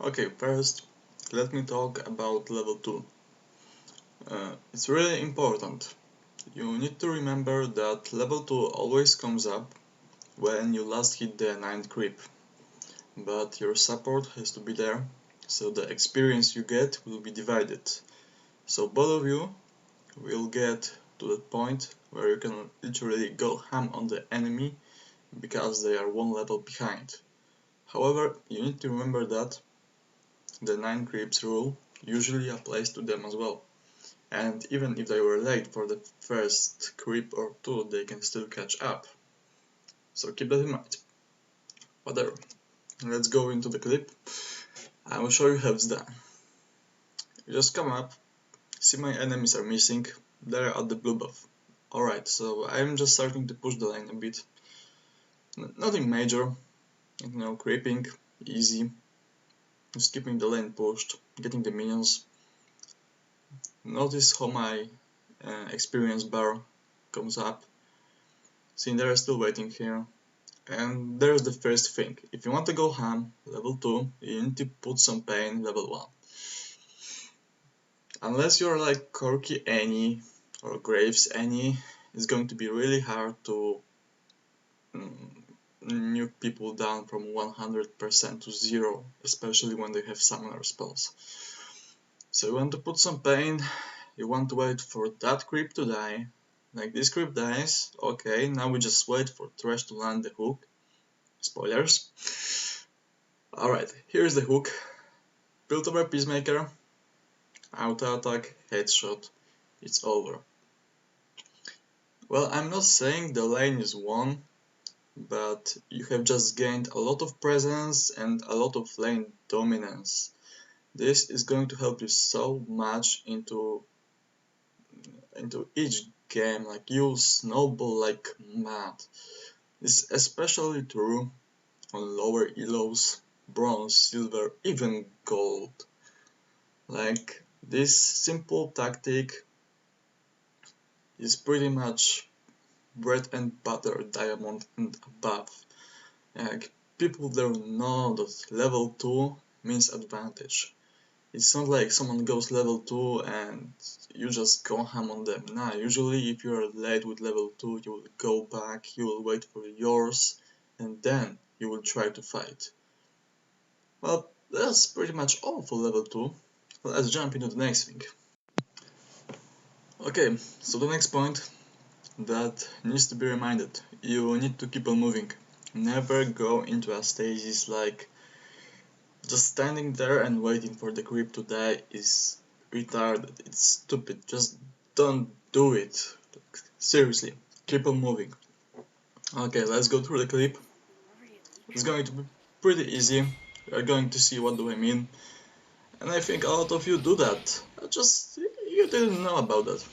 Okay, first, let me talk about level 2. It's really important. You need to remember that level 2 always comes up when you last hit the 9th creep, but your support has to be there, so the experience you get will be divided. So both of you will get to that point where you can literally go ham on the enemy because they are one level behind. However, you need to remember that the 9 creeps rule usually applies to them as well. And even if they were late for the first creep or two, they can still catch up. So keep that in mind. Whatever. Let's go into the clip. I will show you how it's done. You just come up, see my enemies are missing, they're at the blue buff. Alright, so I'm just starting to push the lane a bit. Nothing major, creeping, easy. Just keeping the lane pushed, getting the minions. Notice how my experience bar comes up. See, they're still waiting here. And there's the first thing. If you want to go ham, level 2, you need to put some pain level 1. Unless you're like Corky Annie or Graves Annie, it's going to be really hard to nuke people down from 100% to 0, especially when they have summoner spells. So you want to put some pain, you want to wait for that creep to die. Like this creep dies, okay, now we just wait for Thresh to land the hook. Spoilers. Alright, here's the hook. Built over Peacemaker. Auto attack, headshot. It's over. Well, I'm not saying the lane is won, but you have just gained a lot of presence and a lot of lane dominance. This is going to help you so much into each game, like you'll snowball like mad. This is especially true on lower elos, bronze, silver, even gold. Like this simple tactic is pretty much bread and butter diamond and above. Like people don't know that level 2 means advantage. It's not like someone goes level 2 and you just go ham on them. Nah, usually if you are late with level 2, you will go back, you will wait for yours, and then you will try to fight. Well, that's pretty much all for level 2. Let's jump into the next thing. Okay, so the next point that needs to be reminded. You need to keep on moving. Never go into a stasis like just standing there and waiting for the creep to die is retarded. It's stupid. Just don't do it. Seriously, keep on moving. Okay, let's go through the clip. It's going to be pretty easy. You're going to see what do I mean. And I think a lot of you do that. Just you didn't know about that.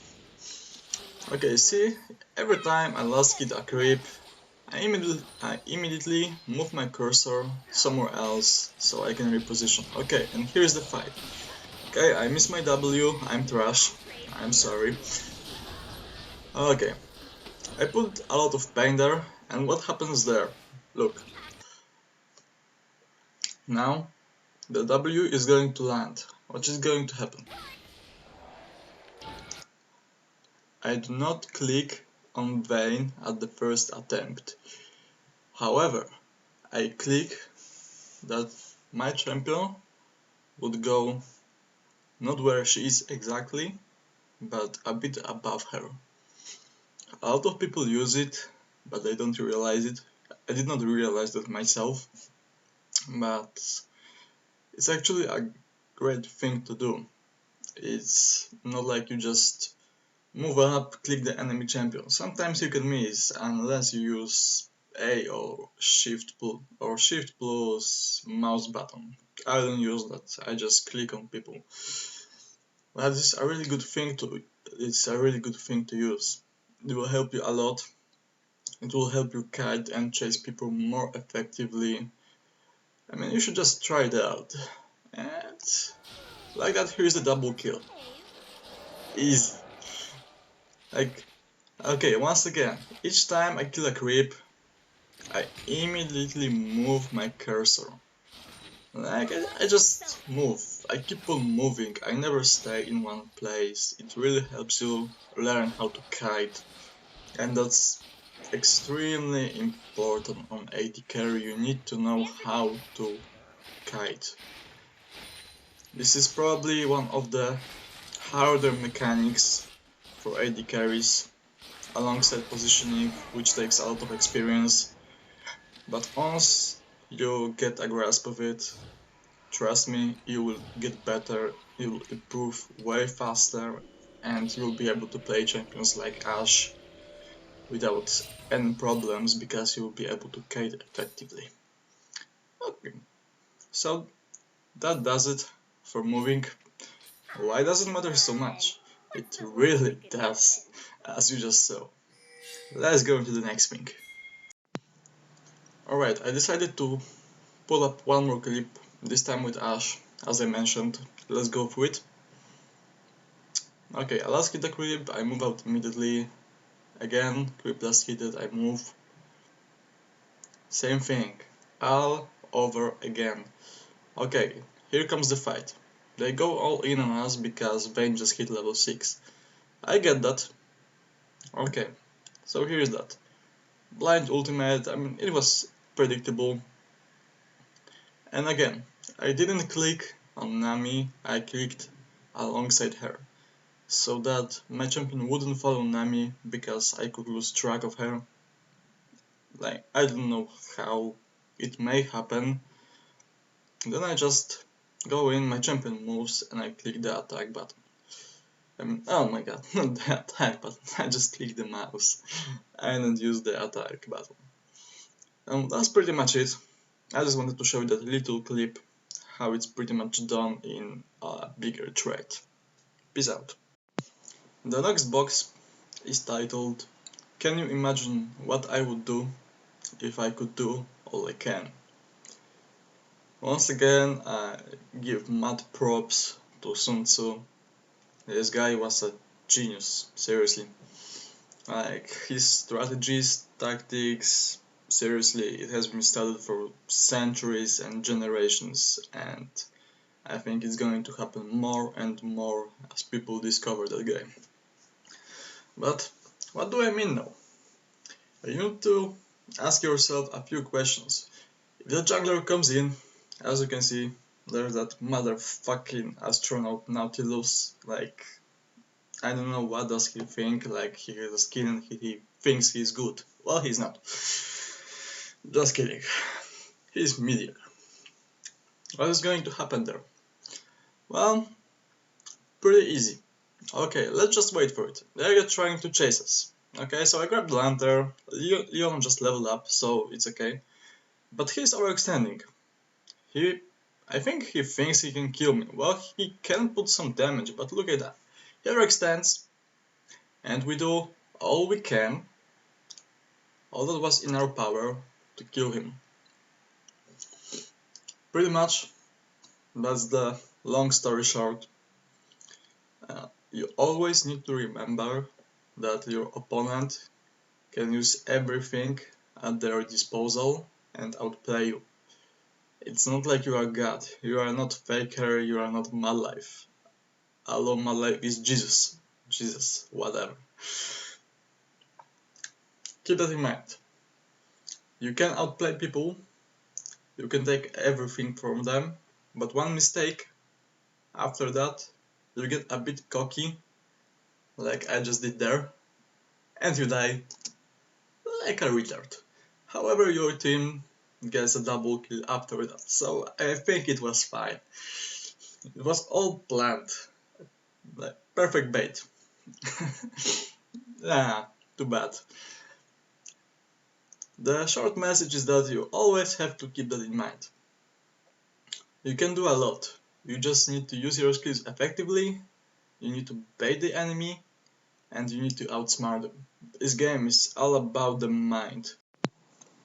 Okay, see, every time I last hit a creep, I immediately move my cursor somewhere else so I can reposition. Okay, and here's the fight. Okay, I missed my W, I'm trash, I'm sorry. Okay, I put a lot of pain there, and what happens there? Look. Now, the W is going to land. What is going to happen? I do not click on Vayne at the first attempt. However, I click that my champion would go not where she is exactly, but a bit above her. A lot of people use it, but they don't realize it. I did not realize that myself, but it's actually a great thing to do. It's not like you just move up, click the enemy champion. Sometimes you can miss unless you use A or Shift plus mouse button. I don't use that. I just click on people. But it's a really good thing to use. It will help you a lot. It will help you kite and chase people more effectively. I mean, you should just try it out. And like that, here's the double kill. Easy. Like, okay, once again, each time I kill a creep, I immediately move my cursor. Like, I just move. I keep on moving. I never stay in one place. It really helps you learn how to kite. And that's extremely important on AD carry. You need to know how to kite. This is probably one of the harder mechanics for AD carries, alongside positioning, which takes a lot of experience. But once you get a grasp of it, trust me, you will get better, you will improve way faster, and you'll be able to play champions like Ashe without any problems because you'll be able to kite effectively. Okay, so that does it for moving. Why does it matter so much? It really does, as you just saw. Let's go into the next thing. Alright, I decided to pull up one more clip, this time with Ashe, as I mentioned. Let's go through it. Okay, I last hit the creep, I move out immediately. Again, creep last hit it, I move. Same thing, all over again. Okay, here comes the fight. They go all in on us because Vayne just hit level 6. I get that. Okay, so here's that. Blind ultimate, I mean, it was predictable. And again, I didn't click on Nami, I clicked alongside her, so that my champion wouldn't follow Nami because I could lose track of her. Like, I don't know how it may happen. Then I just go in, my champion moves, and I click the attack button. Oh my god, not the attack button, I just click the mouse. I didn't use the attack button. That's pretty much it. I just wanted to show you that little clip, how it's pretty much done in a bigger thread. Peace out. The next box is titled, "Can you imagine what I would do if I could do all I can?" Once again, I give mad props to Sun Tzu. This guy was a genius, seriously. Like, his strategies, tactics, seriously, it has been studied for centuries and generations, and I think it's going to happen more and more as people discover that guy. But what do I mean now? You need to ask yourself a few questions. If the jungler comes in, as you can see, there's that motherfucking astronaut Nautilus. Like, I don't know what does he think, like he has a skin and he thinks he's good. Well, he's not. Just kidding. He's mediocre. What is going to happen there? Well, pretty easy. Okay, let's just wait for it. They're trying to chase us. Okay, so I grabbed the lantern. Leon just leveled up, so it's okay. But he's overextending. I think he thinks he can kill me. Well, he can put some damage, but look at that. He overextends, and we do all we can, all that was in our power, to kill him. Pretty much, that's the long story short. You always need to remember that your opponent can use everything at their disposal and outplay you. It's not like you are God, you are not Faker, you are not Malife. Although Malife is Jesus. Jesus, whatever. Keep that in mind. You can outplay people, you can take everything from them, but one mistake, after that, you get a bit cocky, like I just did there, and you die like a retard. However, your team gets a double kill after that, so I think it was fine. It was all planned. Like, perfect bait. Ah, too bad. The short message is that you always have to keep that in mind. You can do a lot. You just need to use your skills effectively, you need to bait the enemy, and you need to outsmart them. This game is all about the mind.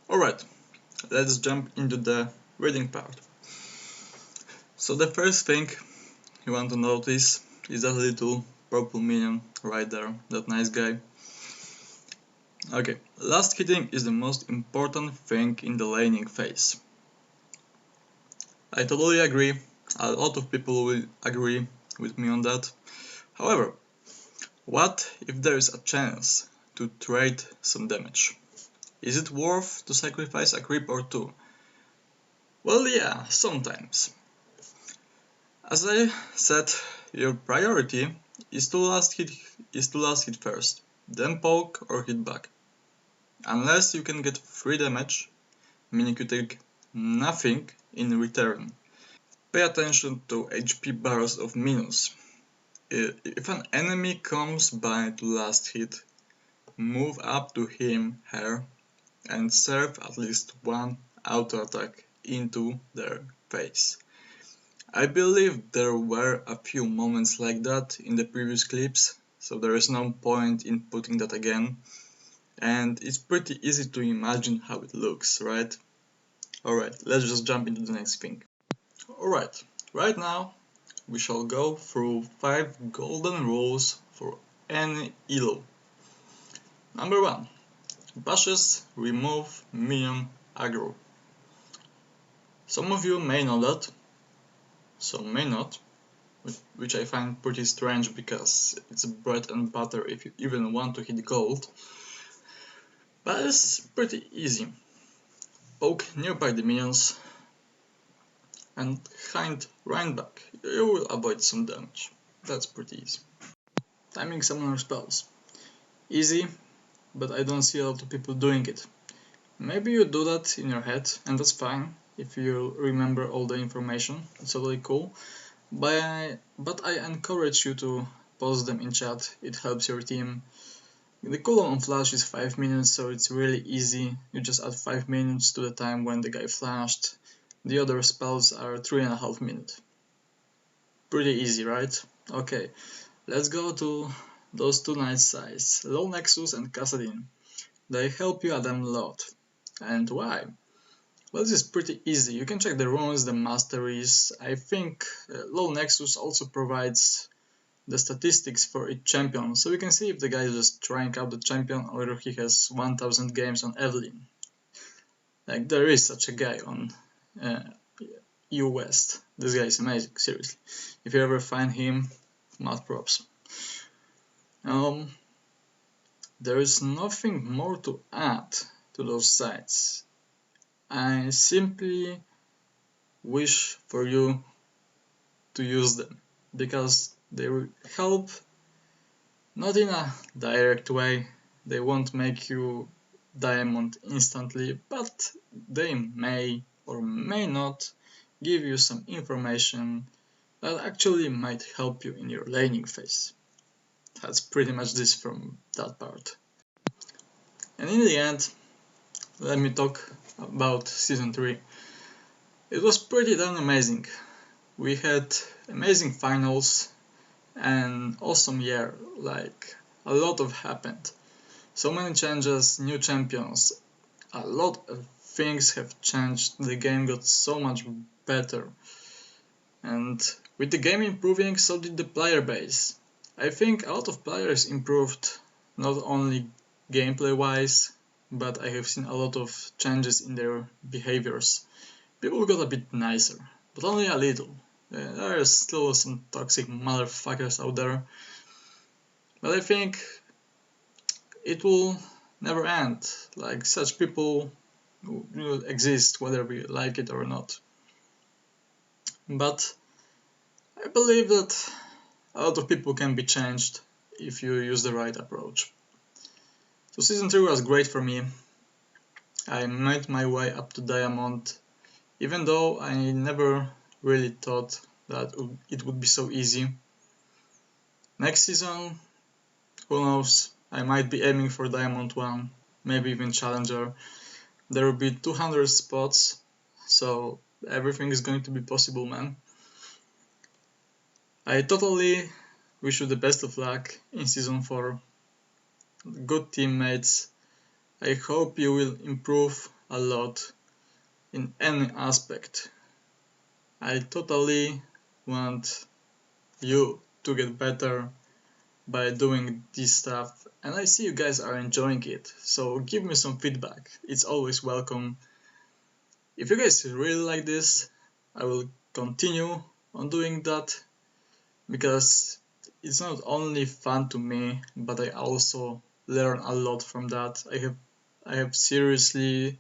Alright, let's jump into the reading part. So the first thing you want to notice is that little purple minion right there, that nice guy. Okay, last hitting is the most important thing in the laning phase. I totally agree. A lot of people will agree with me on that. However, what if there is a chance to trade some damage? Is it worth to sacrifice a creep or two? Well, yeah, sometimes. As I said, your priority is to last hit first, then poke or hit back. Unless you can get free damage, meaning you take nothing in return. Pay attention to HP bars of minions. If an enemy comes by to last hit, move up to him, her, and serve at least one auto attack into their face. I believe there were a few moments like that in the previous clips, so there is no point in putting that again. And it's pretty easy to imagine how it looks, right? Alright, let's just jump into the next thing. Alright, right now we shall go through 5 golden rules for any elo. Number 1. Bashes remove minion aggro. Some of you may know that, some may not, which I find pretty strange because it's bread and butter if you even want to hit gold. But it's pretty easy. Poke nearby the minions and hind right back. You will avoid some damage. That's pretty easy. Timing summoner spells. Easy, but I don't see a lot of people doing it. Maybe you do that in your head, and that's fine if you remember all the information. It's totally cool. But I encourage you to post them in chat. It helps your team. The cooldown on flash is 5 minutes, so it's really easy. You just add 5 minutes to the time when the guy flashed. The other spells are 3.5 minutes. Pretty easy, right? Okay, let's go to those two nice sides, LoL Nexus and Kassadin. They help you ADM a lot. And why? Well, this is pretty easy. You can check the runes, the masteries. I think LoL Nexus also provides the statistics for each champion, so you can see if the guy is just trying out the champion or if he has 1000 games on Evelyn. Like, there is such a guy on EU West. This guy is amazing, seriously. If you ever find him, mad props. There is nothing more to add to those sites. I simply wish for you to use them because they will help, not in a direct way. They won't make you diamond instantly, but they may or may not give you some information that actually might help you in your laning phase. That's pretty much this from that part. And in the end, let me talk about Season 3. It was pretty damn amazing. We had amazing finals, an awesome year, like a lot of happened. So many changes, new champions, a lot of things have changed, the game got so much better. And with the game improving, so did the player base. I think a lot of players improved, not only gameplay wise, but I have seen a lot of changes in their behaviors. People got a bit nicer, but only a little. There are still some toxic motherfuckers out there, but I think it will never end. Like, such people will exist whether we like it or not. But I believe that a lot of people can be changed if you use the right approach. So Season 3 was great for me. I made my way up to Diamond, even though I never really thought that it would be so easy. Next season, who knows, I might be aiming for Diamond 1, maybe even Challenger. There will be 200 spots, so everything is going to be possible, man. I totally wish you the best of luck in Season 4. Good teammates. I hope you will improve a lot in any aspect. I totally want you to get better by doing this stuff, and I see you guys are enjoying it, so give me some feedback. It's always welcome. If you guys really like this, I will continue on doing that because it's not only fun to me, but I also learn a lot from that. I have seriously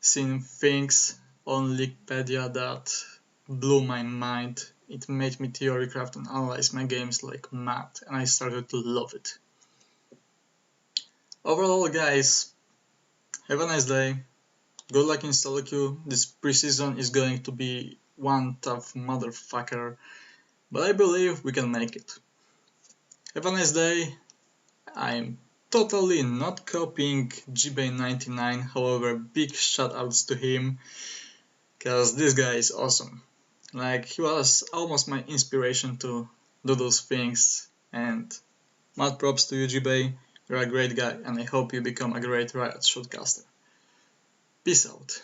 seen things on Wikipedia that blew my mind. It made me theorycraft and analyze my games like mad, and I started to love it. Overall, guys, have a nice day. Good luck in solo queue. This preseason is going to be one tough motherfucker, but I believe we can make it. Have a nice day. I'm totally not copying gbay99, however, big shoutouts to him, cause this guy is awesome. Like, he was almost my inspiration to do those things, and mad props to you, gbay. You're a great guy, and I hope you become a great Riot shotcaster. Peace out.